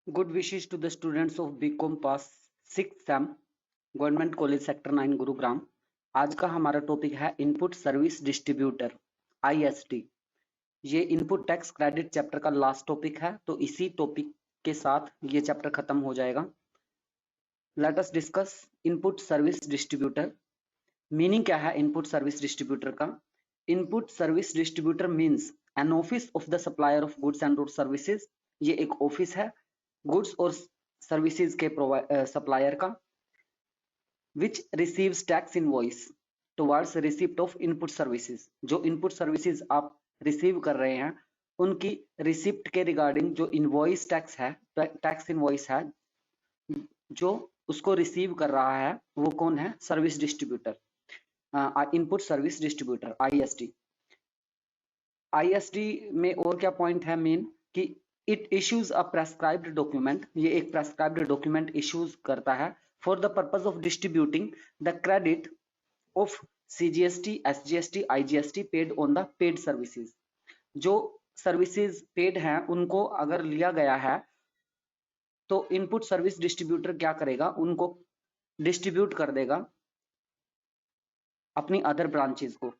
Good wishes to the students of BCom pass 6th same government college sector 9 Gurugram. आज का हमारा topic है input service distributor ISD। ये input tax credit chapter का last topic है, तो इसी टॉपिक के साथ ये चैप्टर खत्म हो जाएगा। Let us discuss input service distributor. Meaning क्या है इनपुट सर्विस डिस्ट्रीब्यूटर का? Input service distributor means an office of the supplier of goods and और सर्विसेज। ये एक ऑफिस है गुड्स और सर्विसेज के सप्लायर का, which receives tax invoice towards receipt of input services. जो इनपुट सर्विसेज आप रिसीव कर रहे हैं उनकी रिसिप्ट के रिगार्डिंग जो इनवॉइस टैक्स है, टैक्स इनवॉइस है, जो उसको रिसीव कर रहा है वो कौन है? Service distributor, input service distributor ISD। ISD में और क्या पॉइंट है मेन कि it issues a prescribed document. ये एक प्रेस्क्राइब्ड डॉक्यूमेंट इश्यूज करता है for the purpose of distributing the credit of CGST, SGST, IGST paid on the paid services. जो सर्विसेज पेड हैं उनको अगर लिया गया है तो इनपुट सर्विस डिस्ट्रीब्यूटर क्या करेगा? उनको डिस्ट्रीब्यूट कर देगा अपनी अदर ब्रांचेस को,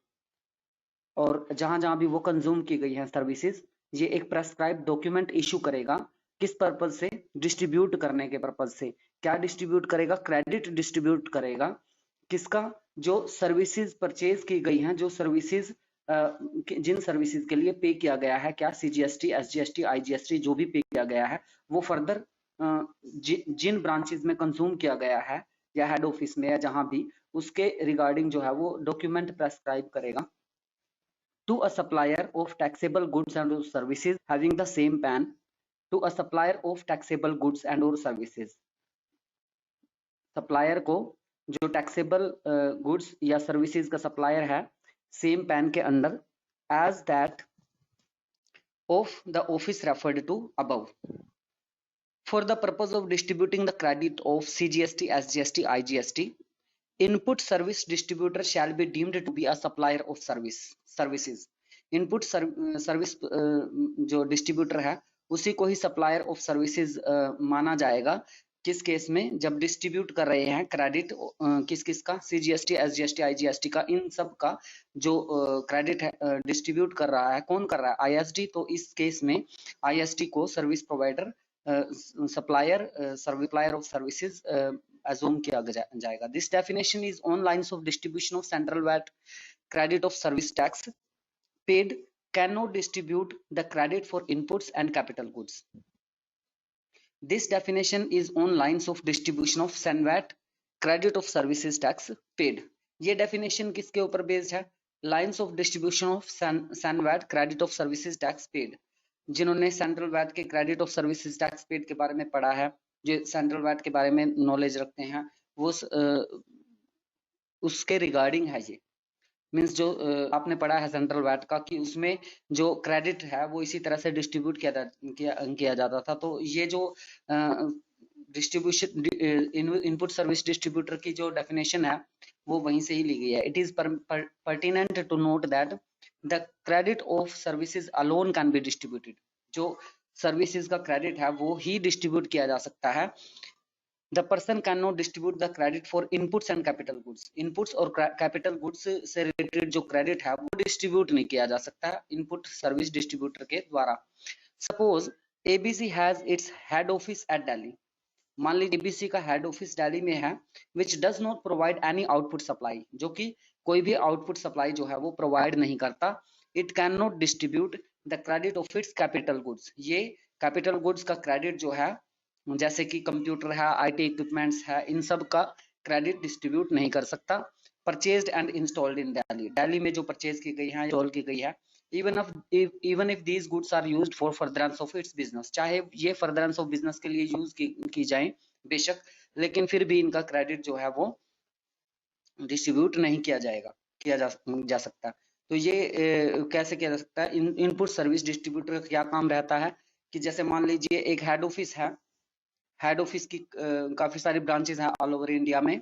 और जहां जहां भी वो कंज्यूम की गई हैं सर्विसेज, ये एक प्रेस्क्राइब डॉक्यूमेंट इशू करेगा। किस पर्पज से? डिस्ट्रीब्यूट करने के पर्पज से। क्या डिस्ट्रीब्यूट करेगा? क्रेडिट डिस्ट्रीब्यूट करेगा। किसका? जो सर्विसेज परचेज की गई हैं, जो सर्विसेज जिन सर्विसेज के लिए पे किया गया है, क्या CGST, SGST, IGST जो भी पे किया गया है वो फर्दर जिन ब्रांचेज में कंज्यूम किया गया है या हेड ऑफिस में या जहां भी, उसके रिगार्डिंग जो है वो डॉक्यूमेंट प्रेस्क्राइब करेगा to a supplier of taxable goods and or services having the same PAN, to a supplier of taxable goods and or services। Supplier को जो टैक्सेबल गुड्स या सर्विसेज का सप्लायर है सेम पैन के under, as that of the office referred to above, for the purpose of distributing the credit of CGST, SGST, IGST, input service distributor shall be deemed to be a supplier of services. Input service जो distributor है उसी को ही supplier of services माना जाएगा। किस case में? जब distribute कर रहे हैं क्रेडिट किस किस का? CGST, SGST, IGST का, इन सब का जो क्रेडिट है डिस्ट्रीब्यूट कर रहा है, कौन कर रहा है? ISD। तो इस केस में ISD को service provider, supplier of services assume किया जाएगा। This definition is on lines of distribution of central VAT credit of service tax paid can not distribute the credit for inputs and capital goods. This definition is on lines of distribution of CENVAT credit of services tax paid. ये definition किसके ऊपर based है? Lines of distribution of CENVAT credit of services tax paid. जिन्होंने central VAT के credit of services tax paid के बारे में पढ़ा है, जो सेंट्रल वैट के बारे में नॉलेज रखते हैं, वो उसके रिगार्डिंग है। ये मींस जो आपने पढ़ा है सेंट्रल वैट का कि उसमें जो क्रेडिट है वो इसी तरह से डिस्ट्रीब्यूट किया जाता था। तो ये जो डिस्ट्रीब्यूशन इनपुट सर्विस डिस्ट्रीब्यूटर की जो डेफिनेशन है वो वहीं से ही ली गई है। It is pertinent to note that the credit of services alone can be distributed. जो सर्विसेज का क्रेडिट है वो ही डिस्ट्रीब्यूट किया जा सकता है। The person can not distribute the credit for inputs and capital goods. Inputs और कैपिटल गुड्स से रिलेटेड जो क्रेडिट है वो डिस्ट्रीब्यूट नहीं किया जा सकता इनपुट सर्विस डिस्ट्रीब्यूटर के द्वारा। Suppose ABC has its head office at Delhi. मान लीजिए ABC का हेड ऑफिस दिल्ली में है, which does not provide any output supply, जो कि कोई भी आउटपुट सप्लाई जो है वो प्रोवाइड नहीं करता। It can not distribute the credit of its capital goods. ये कैपिटल गुड्स का क्रेडिट जो है, जैसे कि कंप्यूटर है, IT इक्विपमेंट्स है, इन सब का क्रेडिट डिस्ट्रीब्यूट नहीं कर सकता। Purchased and installed in Delhi, Delhi में जो परचेज की गई है, इंस्टॉल की गई है, even if these goods are used for furtherance of its business, चाहे ये furtherance of business के लिए यूज की जाए बेशक, लेकिन फिर भी इनका क्रेडिट जो है वो डिस्ट्रीब्यूट नहीं किया जा सकता। तो ये कैसे किया जा सकता है? इनपुट सर्विस डिस्ट्रीब्यूटर का क्या काम रहता है कि जैसे मान लीजिए एक हेड ऑफिस है, हेड ऑफिस की काफी सारी ब्रांचेस हैं ऑल ओवर इंडिया में।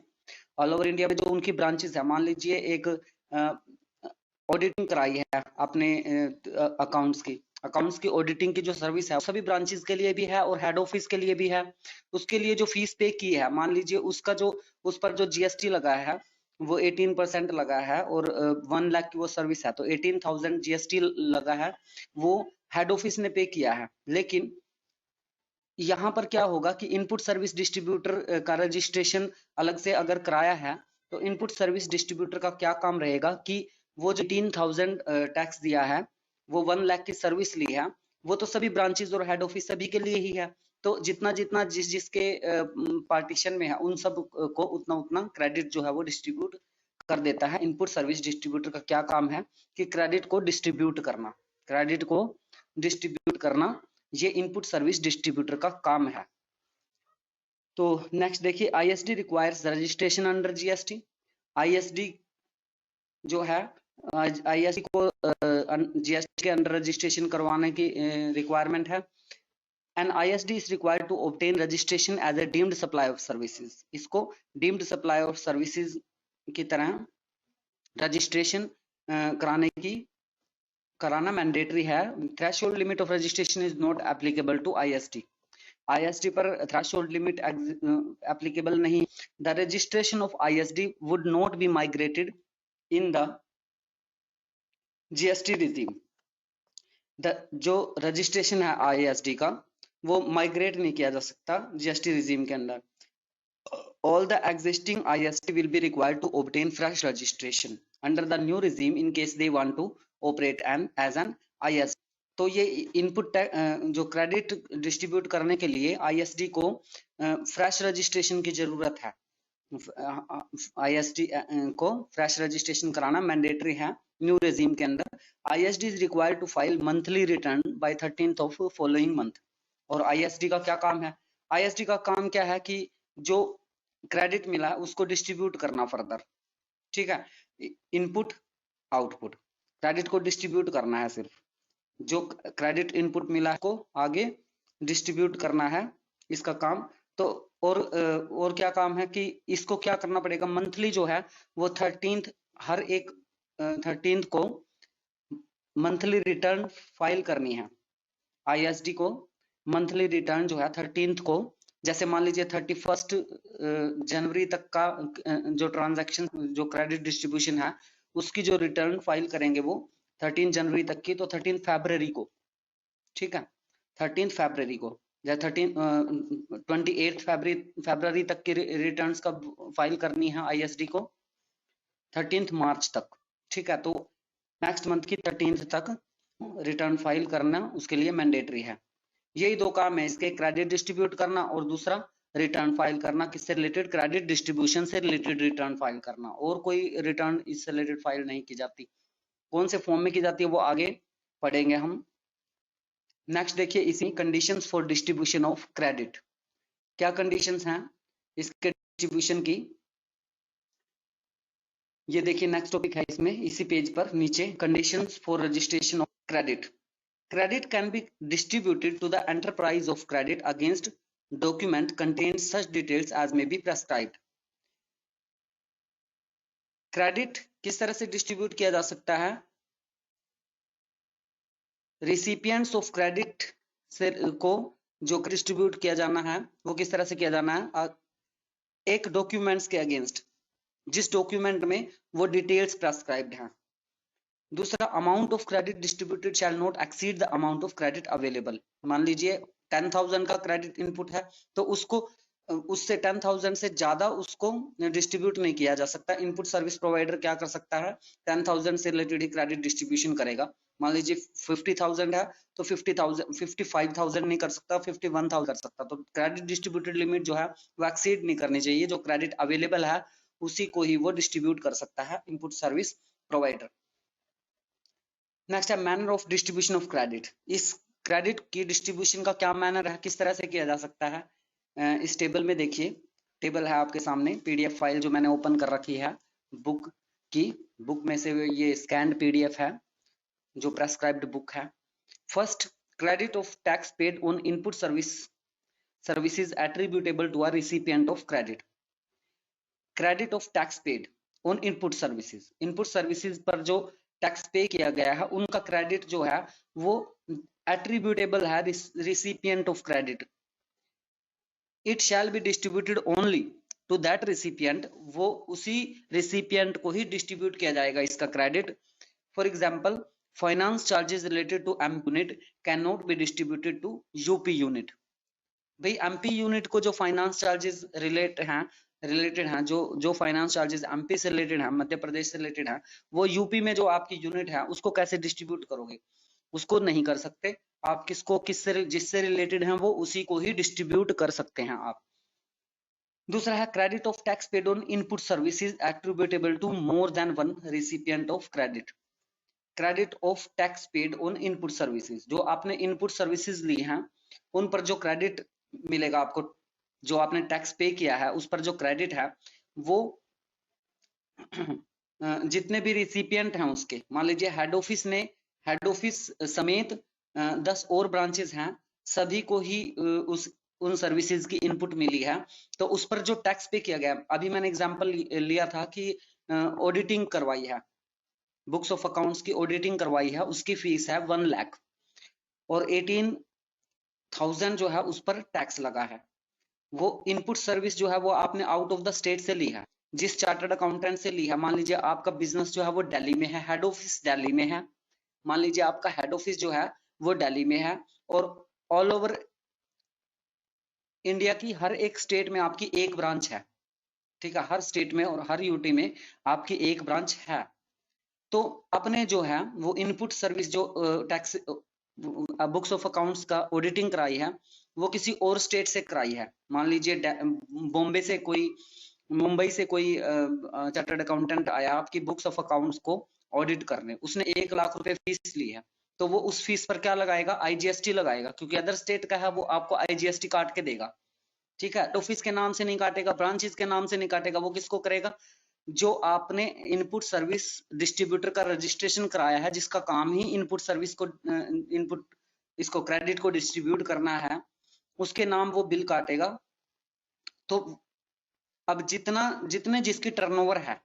ऑल ओवर इंडिया में जो उनकी ब्रांचेस है, मान लीजिए एक ऑडिटिंग कराई है अपने अकाउंट्स की, अकाउंट्स की ऑडिटिंग की जो सर्विस है सभी ब्रांचेस के लिए भी है और हेड ऑफिस के लिए भी है। उसके लिए जो फीस पे की है, मान लीजिए उसका जो उस पर जो जीएसटी लगा है वो 18% लगा है और 1 लाख की वो सर्विस है तो 18,000 जीएसटी लगा है, वो हेड ऑफिस ने पे किया है। लेकिन यहाँ पर क्या होगा कि इनपुट सर्विस डिस्ट्रीब्यूटर का रजिस्ट्रेशन अलग से अगर कराया है तो इनपुट सर्विस डिस्ट्रीब्यूटर का क्या काम रहेगा कि वो जो 18,000 टैक्स दिया है, वो 1 लाख की सर्विस ली है, वो तो सभी ब्रांचेस और हेड ऑफिस सभी के लिए ही है। तो जितना जितना जिसके पार्टीशन में है उन सब को उतना उतना क्रेडिट जो है वो डिस्ट्रीब्यूट कर देता है। इनपुट सर्विस डिस्ट्रीब्यूटर का क्या काम है कि क्रेडिट को डिस्ट्रीब्यूट करना, क्रेडिट को डिस्ट्रीब्यूट करना, ये इनपुट सर्विस डिस्ट्रीब्यूटर का काम है। तो नेक्स्ट देखिए, ISD requires registration under GST. ISD जो है, आईएसडी को जीएसटी के अंडर रजिस्ट्रेशन करवाने की रिक्वायरमेंट है। And ISD is required to obtain registration as a deemed supply of services. इसको डीम्ड सप्लाई ऑफ सर्विसेज की तरह रजिस्ट्रेशन कराना मैंडेटरी है। Threshold limit of registration is not applicable to ISD. ISD पर threshold limit applicable नहीं। The registration of ISD would not be migrated in the GST regime. जो registration है ISD का वो माइग्रेट नहीं किया जा सकता जीएसटी रिजीम के अंदर। All the existing IST will be required to obtain fresh registration under the new regime in case they want to operate as an IST। तो ये इनपुट जो क्रेडिट डिस्ट्रीब्यूट करने के लिए आईएसडी को फ्रेश रजिस्ट्रेशन की जरूरत है। आईएसडी को फ्रेश रजिस्ट्रेशन कराना मैंडेटरी है न्यू रेजिम के अंदर। ISD is required to file monthly return by 13th of following month. और आईएसडी का क्या काम है? आईएसडी का काम क्या है कि जो क्रेडिट मिला है उसको डिस्ट्रीब्यूट करना फर्दर, ठीक है। इनपुट आउटपुट, क्रेडिट को डिस्ट्रीब्यूट करना है, सिर्फ जो क्रेडिट इनपुट मिला है को आगे डिस्ट्रीब्यूट करना है इसका काम। तो और क्या काम है कि इसको क्या करना पड़ेगा, मंथली जो है वो 13th, हर एक 13th को मंथली रिटर्न फाइल करनी है। आईएसडी को मंथली रिटर्न जो है 13th को, जैसे मान लीजिए 31 जनवरी तक का जो ट्रांजैक्शन जो क्रेडिट डिस्ट्रीब्यूशन है उसकी जो रिटर्न फाइल करेंगे वो 13 जनवरी तक की, तो 13 फरवरी को, ठीक है, 13 फरवरी को या 28 फरवरी तक की रिटर्न्स का फाइल करनी है आईएसडी को 13 मार्च तक, ठीक है। तो नेक्स्ट मंथ की 13 तक रिटर्न फाइल करना उसके लिए मैंडेटरी है। यही दो काम है इसके, क्रेडिट डिस्ट्रीब्यूट करना और दूसरा रिटर्न फाइल करना। किससे रिलेटेड? क्रेडिट डिस्ट्रीब्यूशन से रिलेटेड रिटर्न फाइल करना। और कोई रिटर्न इससे रिलेटेड फाइल नहीं की जाती। कौन से फॉर्म में की जाती है वो आगे पढ़ेंगे हम। नेक्स्ट देखिए, इसी conditions for distribution of credit, क्या कंडीशंस हैं इसके डिस्ट्रीब्यूशन की, ये देखिए नेक्स्ट टॉपिक है इसमें, इसी पेज पर नीचे, conditions for registration of credit. Credit can be distributed to the enterprise of credit against document contains such details as may be prescribed। Credit किस तरह से डिस्ट्रीब्यूट किया जा सकता है? रिसिपिएंट्स ऑफ क्रेडिट से को जो डिस्ट्रीब्यूट किया जाना है वो किस तरह से किया जाना है? एक डॉक्यूमेंट्स के अगेंस्ट, जिस डॉक्यूमेंट में वो डिटेल्स प्रेस्क्राइब्ड हैं। दूसरा, amount of credit distributed shall not exceed the amount of credit available. मान लीजिए 10,000 का क्रेडिट इनपुट है तो उसको उससे 10,000 से ज्यादा उसको डिस्ट्रीब्यूट नहीं किया जा सकता। इनपुट सर्विस प्रोवाइडर क्या कर सकता है? 10,000 से रिलेटेड ही क्रेडिट डिस्ट्रीब्यूशन करेगा। मान लीजिए 50,000 है तो 50,000 55,000 नहीं कर सकता, 51,000 कर सकता। तो क्रेडिट डिस्ट्रीब्यूटेड लिमिट जो है वो एक्सीड नहीं करनी चाहिए। जो क्रेडिट अवेलेबल है उसी को ही वो डिस्ट्रीब्यूट कर सकता है इनपुट सर्विस प्रोवाइडर। नेक्स्ट है manner of distribution of credit. इस क्रेडिट की डिस्ट्रीब्यूशन का क्या मैनर है, किस तरह से किया जा सकता है? इस टेबल में देखिए, टेबल है आपके सामने, पीडीएफ फाइल जो मैंने ओपन कर रखी है बुक की, बुक में से ये स्कैन्ड पीडीएफ है जो प्रेस्क्राइब्ड बुक है। First, credit of tax paid on input services attributable to a recipient of credit. Credit of tax paid on input services, input services पर जो टैक्स पे किया गया है उनका क्रेडिट जो है वो एट्रीब्यूटेबल है recipient of credit, it shall be distributed only to that recipient, वो उसी रिसिपिएंट को ही डिस्ट्रीब्यूट किया जाएगा इसका credit. For example, finance charges related to MP unit can not be distributed to UP unit. भाई एमपी यूनिट को जो फाइनेंस चार्जेस रिलेटेड हैं, जो फाइनेंस चार्जेस एमपी से रिलेटेड हैं, मध्य प्रदेश से रिलेटेड हैं, वो यूपी में जो आपकी यूनिट है उसको कैसे डिस्ट्रीब्यूट करोगे? उसको नहीं कर सकते आप। किसको किससे जिससे रिलेटेड हैं वो उसी को ही डिस्ट्रीब्यूट कर सकते हैं आप। दूसरा है credit of tax paid on input services attributable to more than one recipient of credit. Credit of tax paid on input services, जो आपने इनपुट सर्विसेज ली हैं उन पर जो क्रेडिट मिलेगा आपको, जो आपने टैक्स पे किया है उस पर जो क्रेडिट है वो जितने भी रिसिपिएंट हैं उसके, मान लीजिए हेड ऑफिस समेत 10 और ब्रांचेस हैं, सभी को ही उन सर्विसेज की इनपुट मिली है, तो उस पर जो टैक्स पे किया गया, अभी मैंने एग्जांपल लिया था कि ऑडिटिंग करवाई है, बुक्स ऑफ अकाउंट्स की ऑडिटिंग करवाई है, उसकी फीस है 1 लाख और 18,000 जो है उस पर टैक्स लगा है। वो इनपुट सर्विस जो है वो आपने आउट ऑफ द स्टेट से ली है, जिस चार्टर्ड अकाउंटेंट से ली है। मान लीजिए आपका बिजनेस जो है वो दिल्ली में है, हेड ऑफिस दिल्ली में है, मान लीजिए आपका हेड ऑफिस जो है वो दिल्ली में है और ऑल ओवर इंडिया की हर एक स्टेट में आपकी एक ब्रांच है, ठीक है, हर स्टेट में और हर यूटी में आपकी एक ब्रांच है। तो अपने जो है वो इनपुट सर्विस जो टैक्स बुक्स ऑफ अकाउंट्स का ऑडिटिंग कराई है वो किसी और स्टेट से कराई है। मान लीजिए बॉम्बे से कोई, मुंबई से कोई चार्टर्ड अकाउंटेंट आया आपकी बुक्स ऑफ अकाउंट्स को ऑडिट करने, उसने 1 लाख रुपए फीस ली है, तो वो उस फीस पर क्या लगाएगा? आईजीएसटी लगाएगा, क्योंकि अदर स्टेट का है वो आपको आईजीएसटी काट के देगा, ठीक है। ऑफिस के नाम से नहीं काटेगा, ब्रांचेस के नाम से नहीं काटेगा, वो किसको करेगा? जो आपने इनपुट सर्विस डिस्ट्रीब्यूटर का रजिस्ट्रेशन कराया है, जिसका काम ही इनपुट सर्विस को इनपुट इसको क्रेडिट को डिस्ट्रीब्यूट करना है, उसके नाम वो बिल काटेगा। तो अब जितने जिसकी टर्नओवर है,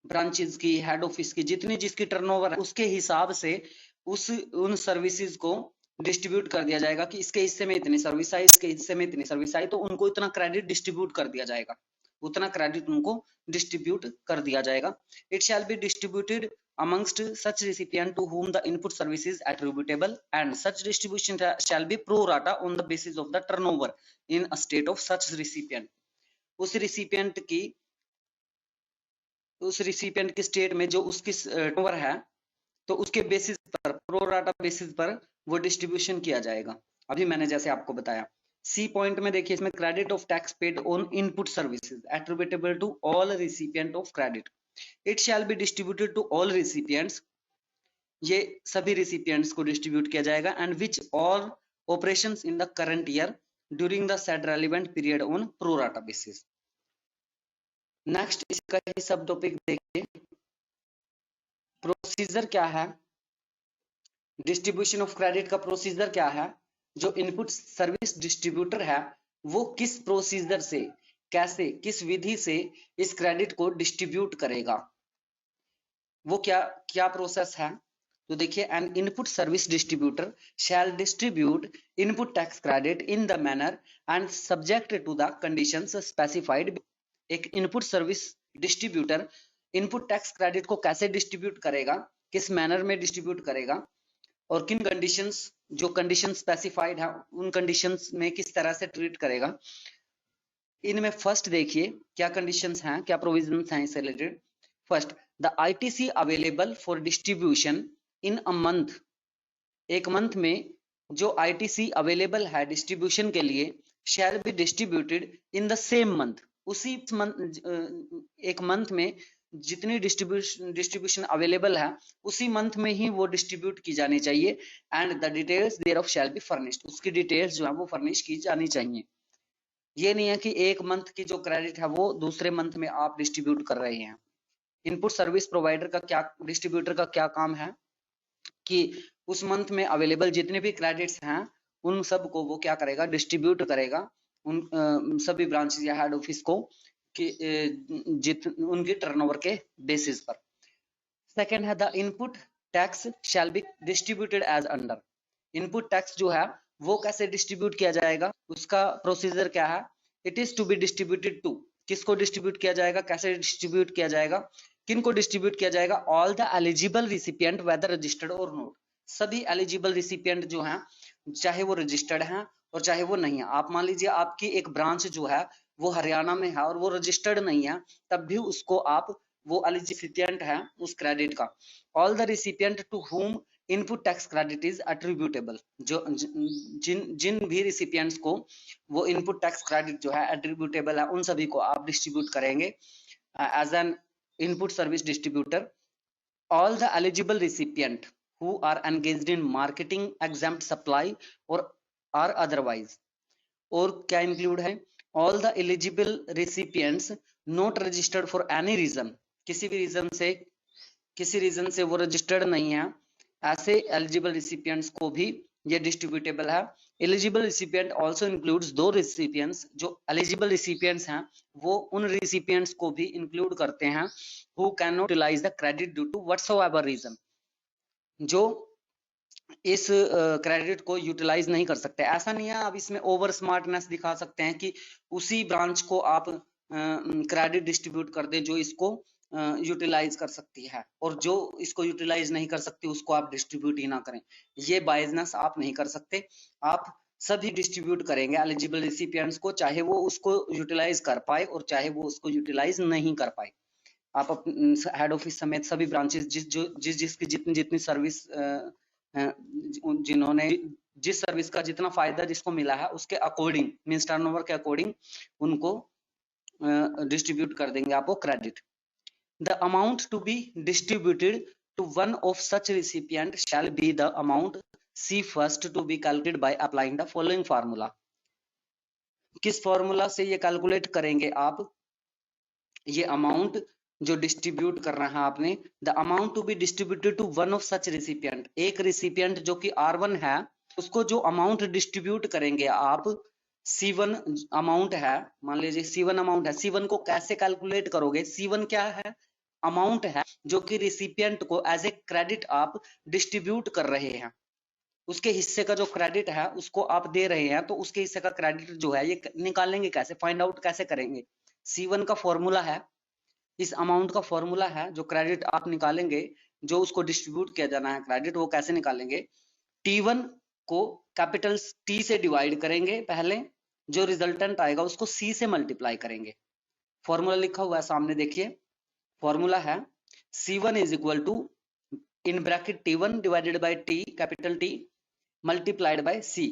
ब्रांचेस की, हेड ऑफिस की, जितनी जिसकी टर्नओवर है, उसके हिसाब से उन सर्विसेज को डिस्ट्रीब्यूट कर दिया जाएगा कि इसके हिस्से में इतनी सर्विस आई, इसके हिस्से में इतनी सर्विस आई, तो उनको इतना क्रेडिट डिस्ट्रीब्यूट कर दिया जाएगा, उतना क्रेडिट उनको डिस्ट्रीब्यूट कर दिया जाएगा। It shall be distributed amongst such recipient to whom the input service is attributable and such distribution shall be pro rata on the basis of the turnover in a state of such recipient। उस recipient की state में जो उसकी turnover है, तो उसके basis पर, pro rata basis पर वो डिस्ट्रीब्यूशन किया जाएगा। अभी मैंने जैसे आपको बताया। सी पॉइंट में देखिए, इसमें credit of tax paid on input services attributable to all recipient of credit, it shall be distributed to all recipients, ये सभी रिसिपिएंट्स को डिस्ट्रीब्यूट किया जाएगा, and which all operations in the current year during the said relevant period on pro rata basis. Next इसका ही subtopic देखिए, procedure क्या है, डिस्ट्रीब्यूशन ऑफ क्रेडिट का प्रोसीजर क्या है। जो इनपुट सर्विस डिस्ट्रीब्यूटर है वो किस प्रोसीजर से, कैसे, किस विधि से इस क्रेडिट को डिस्ट्रीब्यूट करेगा, वो क्या प्रोसेस है। तो देखिए, an input service distributor shall distribute input tax credit in the manner and subject to the conditions specified. एक input service distributor input tax credit को कैसे डिस्ट्रीब्यूट करेगा, किस मैनर में डिस्ट्रीब्यूट करेगा और किन कंडीशंस, जो कंडीशन स्पेसिफाइड है उन कंडीशंस में किस तरह से ट्रीट करेगा। इनमें फर्स्ट देखिए क्या कंडीशंस हैं, क्या प्रोविजंस हैं इससे related. First, the ITC available for distribution in a month, एक मंथ में जो आईटीसी अवेलेबल है डिस्ट्रीब्यूशन के लिए, शैल be distributed in the same month, उसी मंथ, एक मंथ में जितनी डिस्ट्रीब्यूशन अवेलेबल है उसी मंथ में ही वो डिस्ट्रीब्यूट की जानी चाहिए, and the details thereof shall be furnished, उसकी डिटेल्स जो है वो फर्निश की जानी चाहिए। ये नहीं है कि एक मंथ की जो क्रेडिट है वो दूसरे मंथ में आप डिस्ट्रीब्यूट कर रहे हैं। इनपुट सर्विस प्रोवाइडर का क्या, डिस्ट्रीब्यूटर का क्या काम है कि उस मंथ में अवेलेबल जितने भी क्रेडिट्स हैं उन सब को वो क्या करेगा, डिस्ट्रीब्यूट करेगा उन सभी ब्रांचेस या हेड ऑफिस को कि उनकी टर्नओवर के बेसिस पर। सेकेंड है the input tax shall be distributed as under. Input tax जो है वो कैसे डिस्ट्रीब्यूट किया जाएगा, उसका प्रोसीजर क्या है। It is to be distributed to, किसको डिस्ट्रीब्यूट किया जाएगा, कैसे डिस्ट्रीब्यूट किया जाएगा, किन को डिस्ट्रीब्यूट किया जाएगा, all the eligible recipient whether registered or not. सभी एलिजिबल रिसिपिएंट जो हैं, चाहे वो रजिस्टर्ड हैं और चाहे वो नहीं है। आप मान लीजिए आपकी एक ब्रांच जो है वो हरियाणा में है और वो रजिस्टर्ड नहीं है, तब भी उसको आप, वो एलिजिबिलिटी है उस क्रेडिट का। All the recipient to whom input tax credit is attributable, जो जिन जिन भी रिसिपिएंट्स को वो इनपुट टैक्स क्रेडिट जो है एट्रीब्यूटेबल है, उन सभी को आप डिस्ट्रीब्यूट करेंगे as an input service distributor. All the eligible recipient who are engaged in marketing exempt supply or are otherwise, और क्या इंक्लूड है, all the eligible recipients not registered for any reason, किसी भी रीजन से, किसी reason से वो registered नहीं है, ऐसे एलिजिबल रिसिपिएंट्स को भी ये डिस्ट्रीब्यूटेबल है। एलिजिबल रिसिपिएंट आल्सो इंक्लूड्स दो रिसिपिएंट्स, जो एलिजिबल रिसिपिएंट्स हैं वो उन रिसिपिएंट्स को भी इंक्लूड करते हैं who can not utilize the credit due to whatsoever reason, जो इस क्रेडिट को यूटिलाइज नहीं कर सकते। ऐसा नहीं है आप इसमें ओवर स्मार्टनेस दिखा सकते हैं कि उसी ब्रांच को आप क्रेडिट डिस्ट्रीब्यूट कर दें जो इसको यूटिलाइज कर सकती है, और जो इसको यूटिलाइज नहीं कर सकती उसको आप डिस्ट्रीब्यूट ही ना करें। ये बायसनेस आप नहीं कर सकते, आप सभी डिस्ट्रीब्यूट करेंगे एलिजिबल रिसिपिएंट्स को, चाहे वो उसको यूटिलाइज कर पाए और चाहे वो उसको यूटिलाइज नहीं कर पाए। आप हेड ऑफिस समेत सभी ब्रांचेस जिसकी जितनी जितनी सर्विस जिन्होंने जिस सर्विस का जितना फायदा जिसको मिला है उसके अकॉर्डिंग, मींस टर्नओवर के अकॉर्डिंग उनको डिस्ट्रीब्यूट कर देंगे आप वो credit. The amount to be distributed to one of such recipient shall be the amount C first to be calculated by applying the following formula. किस फॉर्मूला से ये calculate करेंगे आप, ये अमाउंट जो डिस्ट्रीब्यूट करना है आपने, the amount to be distributed to one of such recipient, एक रिसिपिएंट जो कि R1 है उसको जो अमाउंट डिस्ट्रीब्यूट करेंगे आप, C1 अमाउंट है, मान लीजिए C1 अमाउंट है, C1 को कैसे कैलकुलेट करोगे, C1 क्या है, अमाउंट है जो कि रिसिपिएंट को एज ए क्रेडिट आप डिस्ट्रीब्यूट कर रहे हैं, उसके हिस्से का जो क्रेडिट है उसको आप दे रहे हैं, तो उसके हिस्से का क्रेडिट जो है ये निकालेंगे कैसे, फाइंड आउट कैसे करेंगे। C1 का फॉर्मूला है, इस अमाउंट का फॉर्मूला है, जो क्रेडिट आप निकालेंगे, जो उसको डिस्ट्रीब्यूट किया जाना है क्रेडिट, वो कैसे निकालेंगे, T1 को कैपिटल T से डिवाइड करेंगे पहले, जो रिजल्टेंट आएगा उसको C से मल्टीप्लाई करेंगे। फॉर्मूला लिखा हुआ है सामने देखिए, फॉर्मूला है C1 is equal to in bracket T1 divided by T capital T multiplied by C।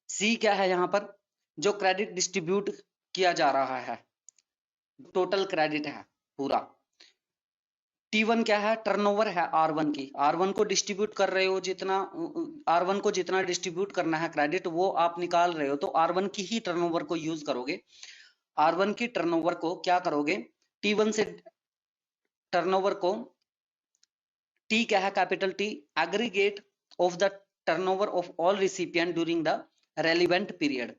C क्या है यहाँ पर, जो क्रेडिट डिस्ट्रीब्यूट किया जा रहा है, टोटल क्रेडिट है पूरा। T1 क्या है, टर्नओवर है R1 की, R1 को डिस्ट्रीब्यूट कर रहे हो, जितना R1 को जितना डिस्ट्रीब्यूट करना है क्रेडिट वो आप निकाल रहे हो, तो R1 की ही टर्नओवर को यूज करोगे। R1 की टर्नओवर को क्या करोगे, T1 से टर्नओवर को, T क्या है, capital T aggregate of the turnover of all recipient during the relevant period.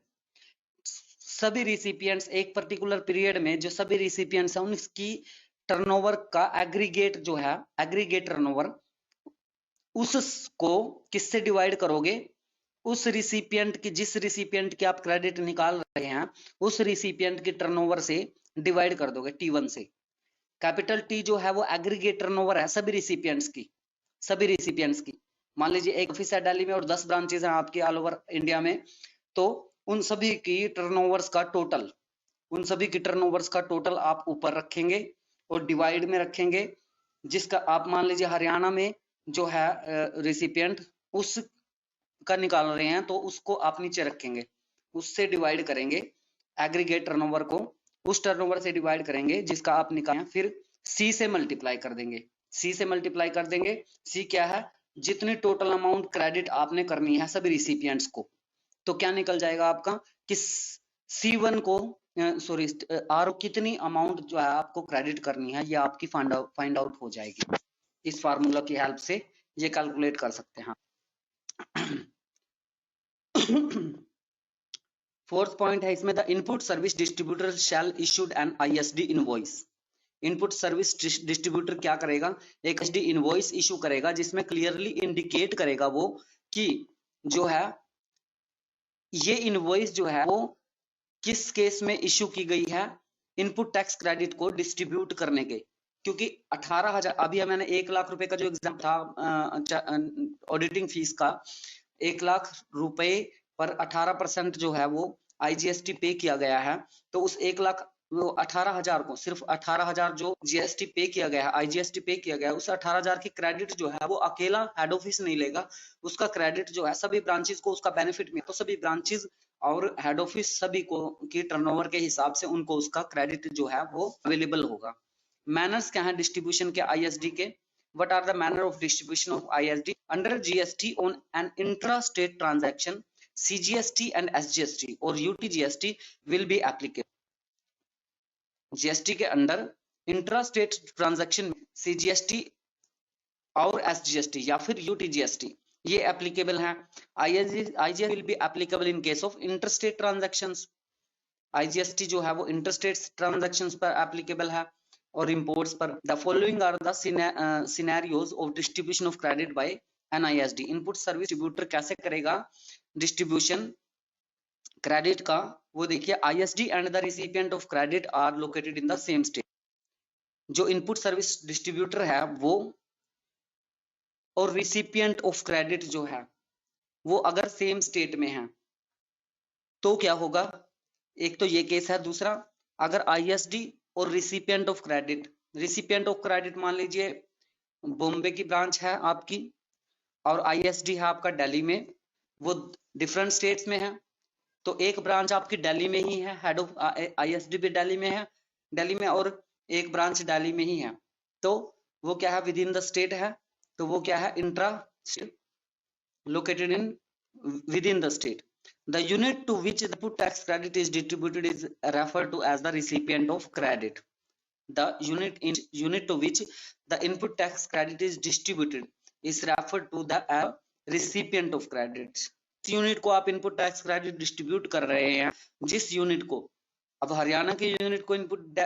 सभी रिसिपिएंट्स एक पर्टिकुलर पीरियड में जो सभी रिसिपिएंट्स हैं उनकी टर्नओवर का एग्रीगेट जो है, एग्रीगेट टर्नओवर, उसको किससे डिवाइड करोगे, उस रिसिपिएंट की, जिस रिसिपिएंट की आप क्रेडिट निकाल रहे हैं उस रिसिपिएंट की टर्नओवर से डिवाइड कर दोगे T1 से। कैपिटल T जो है वो एग्रीगेट टर्नओवर है सभी रिसिपिएंट्स की, सभी रिसिपिएंट्स की। मान लीजिए एक ऑफिस है दिल्ली में और 10 ब्रांचेस हैं आपकी ऑल ओवर इंडिया में, तो उन सभी की टर्नओवर्स का टोटल, उन सभी की टर्नओवर्स का टोटल आप ऊपर रखेंगे और डिवाइड में रखेंगे, जिसका आप मान लीजिए हरियाणा में जो है रिसिपिएंट उस का निकाल रहे हैं तो उसको आप नीचे रखेंगे, उससे डिवाइड करेंगे एग्रीगेट टर्नओवर को, उस टर्नओवर से डिवाइड करेंगे जिसका आप निकालें, फिर C से मल्टीप्लाई कर देंगे, C से मल्टीप्लाई कर देंगे। C क्या है, जितनी टोटल अमाउंट क्रेडिट आपने करनी है सभी रिसिपिएंट्स को, तो क्या निकल जाएगा आपका कि C1 को सॉरी R कितनी अमाउंट जो है आपको क्रेडिट करनी है ये आपकी फाइंड आउट हो जाएगी। इस फार्मूला की हेल्प से ये कैलकुलेट कर सकते हैं। फोर्थ पॉइंट है इसमें, the input service distributor shall issued an ISD invoice. Input service distributor क्या करेगा, एक एसडी इनवॉइस इशू करेगा जिसमें क्लियरली इंडिकेट करेगा वो कि जो है ये इनवॉइस जो है वो किस केस में इशू की गई है, इनपुट टैक्स क्रेडिट को डिस्ट्रीब्यूट करने के। क्योंकि 18,000 अभी मैंने 1 लाख रुपए का जो एग्जाम था ऑडिटिंग फीस का, 1 लाख रुपए पर 18% जो है वो आईजीएसटी पे किया गया है। तो उस 1 लाख 18,000 को सिर्फ 18,000 जो जीएसटी पे किया गया है, आईजीएसटी पे किया गया है, उस 18,000 की क्रेडिट जो है वो अकेला हेड ऑफिस नहीं लेगा, उसका क्रेडिट जो है सभी ब्रांचेस को उसका बेनिफिट मिले। तो सभी ब्रांचेस और हेड ऑफिस सभी को की टर्नओवर के हिसाब से उनको उसका क्रेडिट जो है वो अवेलेबल होगा। मैनर्स क्या है डिस्ट्रीब्यूशन के आईएसडी के? What are the manner of distribution of ISD under GST on an intra-state transaction? CGST and SGST or UTGST will be applicable. GST के अंदर इंट्रा-स्टेट ट्रांजैक्शन CGST और SGST या फिर UTGST ये एप्लीकेबल है। IGST will be applicable in case of interstate transactions. IGST जो है वो इंटरस्टेट ट्रांजैक्शंस पर एप्लीकेबल है और इंपोर्ट्स पर। The following are the scenarios of distribution of credit by an ISD. Input service distributor कैसे करेगा डिस्ट्रीब्यूशन क्रेडिट का? वो देखिए, ISD and the recipient of credit are located in the same state. जो input service distributor है वो और recipient of credit जो है वो अगर सेम स्टेट में है तो क्या होगा? एक तो ये केस है। दूसरा, अगर आईएसडी और रिसिपिएंट ऑफ क्रेडिट मान लीजिए बॉम्बे की ब्रांच है आपकी और आईएसडी है आपका दिल्ली में, वो डिफरेंट स्टेट्स में है। तो एक ब्रांच आपकी दिल्ली में ही है, हेड ऑफ आईएसडी भी दिल्ली में है, दिल्ली में, और एक ब्रांच दिल्ली में ही है। तो वो क्या है? विद इन द स्टेट है। तो वो क्या है? Intra state, located in with in the state. The unit to which the input tax credit is distributed is referred to as the recipient of credit. The unit to which the input tax credit is distributed is referred to the recipient of credit. जिस unit को आप input tax credit distribute कर रहे हैं, जिस unit को, अब हरियाणा के यूनिट को इनपुट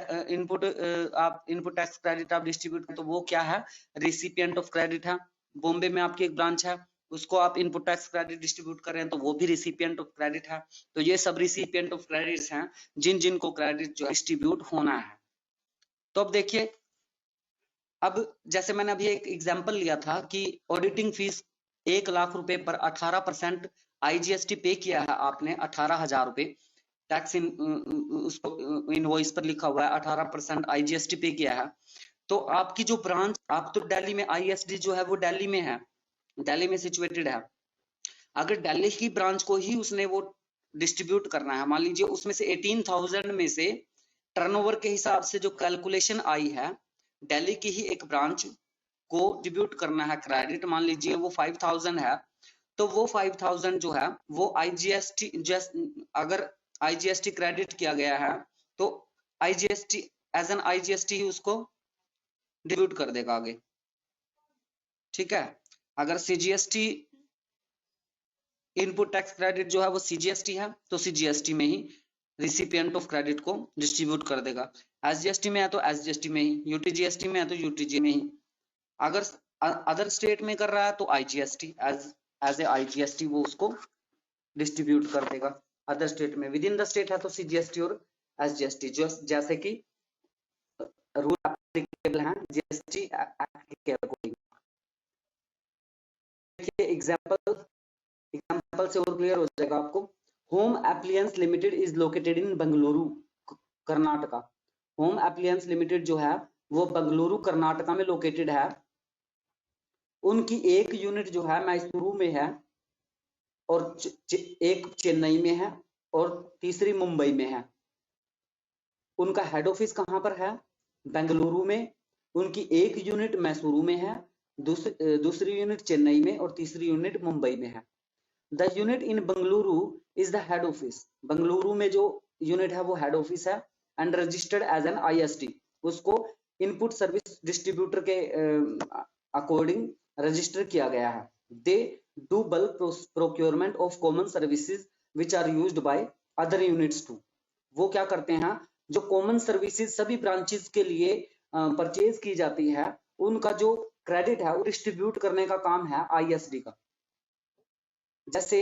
टैक्स क्रेडिट आप डिस्ट्रीब्यूट करें तो वो क्या है? रिसिपिएंट ऑफ क्रेडिट है। बॉम्बे में आपकी एक ब्रांच है, उसको आप इनपुट टैक्स क्रेडिट डिस्ट्रीब्यूट कर रहे हैं तो वो भी रिसिपिएंट ऑफ क्रेडिट है। तो ये सब रिसिपिएंट ऑफ क्रेडिट्स हैं जिन को क्रेडिट जो डिस्ट्रीब्यूट होना है। तो अब देखिए, अब जैसे मैंने अभी एक एग्जांपल लिया था कि ऑडिटिंग फीस 1 लाख रुपए पर 18% आईजीएसटी पे किया है आपने, 18,000 रुपए टैक्स उसको इनवॉइस पर लिखा हुआ है, 18% आईजीएसटी पे किया है। तो आपकी जो ब्रांच, आप तो दिल्ली में, आईएसडी जो है वो दिल्ली में है, दिल्ली में सिचुएटेड है। अगर दिल्ली की ब्रांच को ही उसने वो डिस्ट्रीब्यूट करना है, मान लीजिए उसमें से 18,000 में से टर्नओवर के हिसाब से जो कैलकुलेशन आई है, दिल्ली की ही एक ब्रांच को डिस्ट्रीब्यूट करना है क्रेडिट, मान लीजिए वो 5,000 है, तो वो 5,000 जो है वो आईजीएसटी, अगर आईजीएसटी क्रेडिट किया गया है तो आईजीएसटी एज एन आईजीएसटी ही उसको डिस्ट्रीब्यूट कर देगा आगे। ठीक है। अगर सीजीएसटी इनपुट टैक्स क्रेडिट जो है वो सीजीएसटी है तो सीजीएसटी में ही रिसिपिएंट ऑफ क्रेडिट को डिस्ट्रीब्यूट कर देगा। एसजीएसटी में है तो एसजीएसटी में ही, यूटीजीएसटी में है तो यूटीजी में ही। अगर अदर स्टेट में कर रहा है तो आईजीएसटी एज ए आईजीएसटी वो उसको डिस्ट्रीब्यूट कर देगा। अदर स्टेट में, विद इन द स्टेट है तो सीजीएसटी और एसजीएसटी, जैसे कि रूल एप्लीकेबल है जीएसटी एक्ट के अकॉर्डिंग। देखिए एग्जांपल से और क्लियर हो जाएगा आपको। Home appliance limited is located in Bengaluru Karnataka. Home appliance limited जो है वो बेंगलुरु कर्नाटका में लोकेटेड है। उनकी एक यूनिट जो है मैसूरू में है और एक चेन्नई में है और तीसरी मुंबई में है। उनका हेड ऑफिस कहां पर है? बेंगलुरु में। उनकी एक यूनिट मैसूरू में है, दूसरी यूनिट चेन्नई में और तीसरी यूनिट मुंबई में है। The unit in Bengaluru is the head office. Bengaluru में जो यूनिट है वो हेड ऑफिस है and registered as an ISD. उसको इनपुट सर्विस डिस्ट्रीब्यूटर के अकॉर्डिंग रजिस्टर किया गया है। They do bulk procurement of common services which are used by other units too. वो क्या करते हैं? जो कॉमन सर्विसेज सभी ब्रांचेस के लिए परचेज की जाती है उनका जो क्रेडिट है वो डिस्ट्रीब्यूट करने का काम है आईएसडी का। जैसे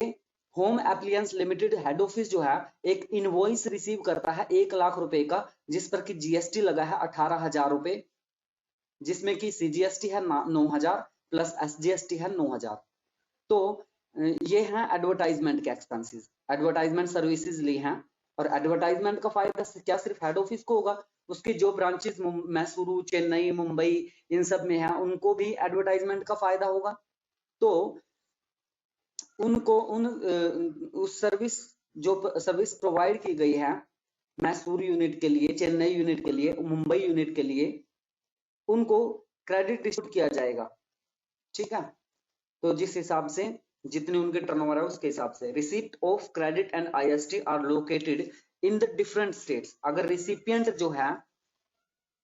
home appliances limited head office जो है एक इनवॉइस रिसीव करता है 1 लाख रुपए का, जिस पर कि जीएसटी लगा है 18,000 रुपए, जिसमें कि सीजीएसटी है 9,000 प्लस एसजीएसटी है 9,000। तो ये हैं एडवर्टाइजमेंट के एक्सपेंसेस, एडवर्टाइजमेंट सर्विसेज ली हैं। और एडवर्टाइजमेंट का फायदा क्या सिर्फ हेड ऑफिस को होगा, उसकी जो ब्रांचेस मैसूरू, चेन्नई, मुंबई इन सब में है उनको भी एडवर्टाइजमेंट का फायदा होगा। तो उनको उस सर्विस जो सर्विस प्रोवाइड की गई है मैसूर यूनिट के लिए, चेन्नई यूनिट के लिए, मुंबई यूनिट के लिए, उनको क्रेडिट डिस्ट्रीब्यूट किया जाएगा। ठीक है, तो जिस हिसाब से जितने उनके टर्नओवर है उसके हिसाब से receipt of credit and ISD are located in the different states. अगर रिसिपिएंट जो है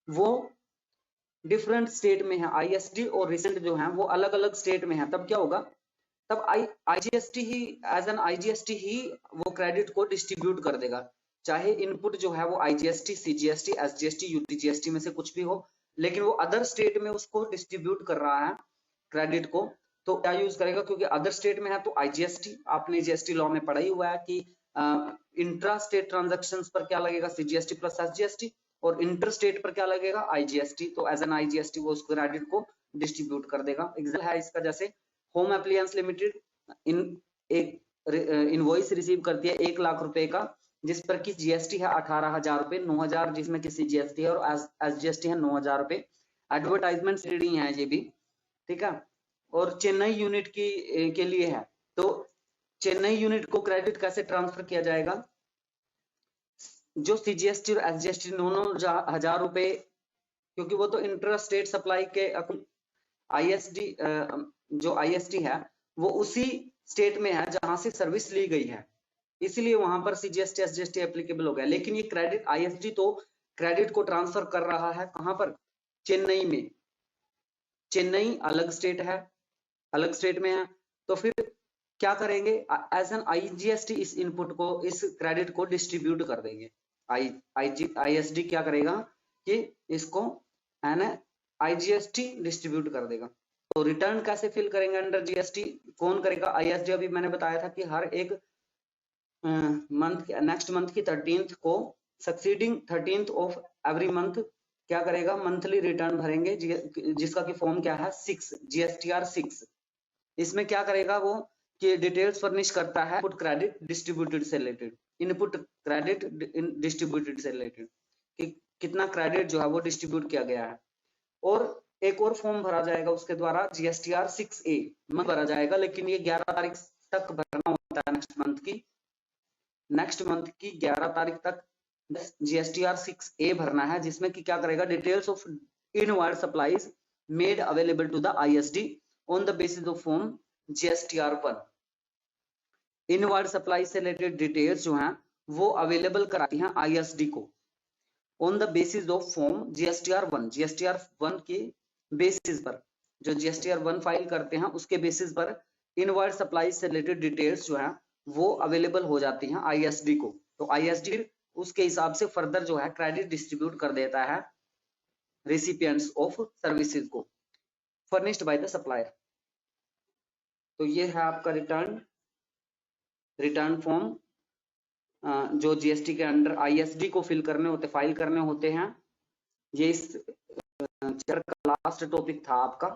वो डिफरेंट स्टेट में है, आईएसडी और रिसेंट जो है वो अलग अलग स्टेट में है, तब क्या होगा, तब आईजीएसटी ही एज एन आईजीएसटी ही वो क्रेडिट को डिस्ट्रीब्यूट कर देगा। चाहे इनपुट जो है वो आईजीएसटी, सीजीएसटी, एसजीएसटी, यूटीजीएसटी में से कुछ भी हो, लेकिन वो अदर स्टेट में उसको डिस्ट्रीब्यूट कर रहा है क्रेडिट को, तो क्या यूज करेगा, क्योंकि अदर स्टेट में है तो आईजीएसटी, आपने जीएसटी लॉ में पढ़ा ही हुआ है कि इंट्रा स्टेट ट्रांजैक्शंस पर क्या लगेगा, सीजीएसटी प्लस एसजीएसटी, और इंटर स्टेट पर क्या लगेगा, आईजीएसटी। तो एज एन आईजीएसटी वो उस क्रेडिट को डिस्ट्रीब्यूट कर देगा। एग्जाम्पल है इसका, जैसे होम एप्लियंस लिमिटेड एक इनवॉइस रिसीव करती है 1 लाख रुपए का, जिस पर की जीएसटी है 18,000 रुपए, 9,000 जिसमें की जीएसटी है और एसजीएसटी है 9,000 रुपए। एडवर्टाइजमेंट रीडिंग है ये भी, ठीक है। और चेन्नई यूनिट की के लिए है, तो चेन्नई यूनिट को क्रेडिट कैसे ट्रांसफर किया जाएगा, जो सीजीएसटी और एसजीएसटी 9,000 रुपए, क्योंकि वो तो इंटर स्टेट सप्लाई के आईएसडी जो आईएसटी है वो उसी स्टेट में है जहां से सर्विस ली गई है, इसलिए वहां पर सीजीएसटी एसजीएसटी एप्लीकेबल हो गया। लेकिन ये क्रेडिट आईएसडी तो क्रेडिट को ट्रांसफर कर रहा है कहां पर, चेन्नई में। चेन्नई अलग स्टेट है, अलग स्टेट में है, तो फिर क्या करेंगे, एज एन आईजीएसटी इस इनपुट को, इस क्रेडिट को डिस्ट्रीब्यूट कर देंगे। आईएसडी क्या करेगा कि इसको आईजीएसटी डिस्ट्रीब्यूट कर देगा। तो रिटर्न कैसे फिल करेंगे अंडर जीएसटी, कौन करेगा, आईएसडी। अभी मैंने बताया था कि हर एक मंथ, नेक्स्ट मंथ की 13th को, succeeding 13th of every month क्या करेगा, मंथली रिटर्न भरेंगे, जिसका की फॉर्म क्या है, 6 जीएसटीआर 6। इसमें क्या करेगा वो कि डिटेल्स फर्निश करता है इनपुट क्रेडिट डिस्ट्रीब्यूटेड से रिलेटेड, इनपुट क्रेडिट डिस्ट्रीब्यूटेड से रिलेटेड कि कितना क्रेडिट जो है वो डिस्ट्रीब्यूट किया गया है। और एक और फॉर्म भरा जाएगा उसके द्वारा, जीएसटीआर 6A में भरा जाएगा, लेकिन ये 11 तारीख तक भरना होता है, नेक्स्ट मंथ की 11 तारीख तक जीएसटीआर 6A भरना है, जिसमें कि क्या करेगा, details of inward supplies made available to the ISD on the basis of form GSTR 1। Inward supply से रिलेटेड डिटेल्स जो हैं वो अवेलेबल कराती हैं आईएसडी को on the basis of form GSTR 1। GSTR 1 के बेसिस पर, जो जीएसटीआर 1 फाइल करते हैं उसके बेसिस पर इनवर्ड सप्लाई से रिलेटेड डिटेल्स जो हैं वो अवेलेबल हो जाती हैं आईएसडी को। तो आईएसडी उसके हिसाब से फर्दर जो है क्रेडिट डिस्ट्रीब्यूट कर देता है रेसिपिएंट्स ऑफ सर्विसेज को, फर्निश्ड बाय द सप्लायर। तो ये है आपका रिटर्न फॉर्म जो जीएसटी के अंडर आईएसडी को फिल करने होते, फाइल करने होते हैं। ये इस चैप्टर का लास्ट टॉपिक था आपका।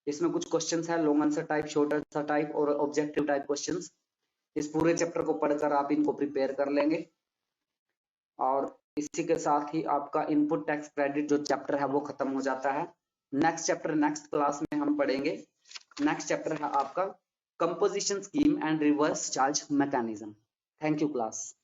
इसमें कुछ क्वेश्चंस है, long answer type, short answer type और ऑब्जेक्टिव टाइप क्वेश्चंस। इस पूरे चैप्टर को पढ़कर आप इनको प्रिपेयर कर लेंगे। और इसी के साथ ही आपका इनपुट टैक्स क्रेडिट जो चैप्टर है वो खत्म हो जाता है। नेक्स्ट चैप्टर नेक्स्ट क्लास में हम पढ़ेंगे। नेक्स्ट चैप्टर है आपका composition scheme and reverse charge mechanism. Thank you class.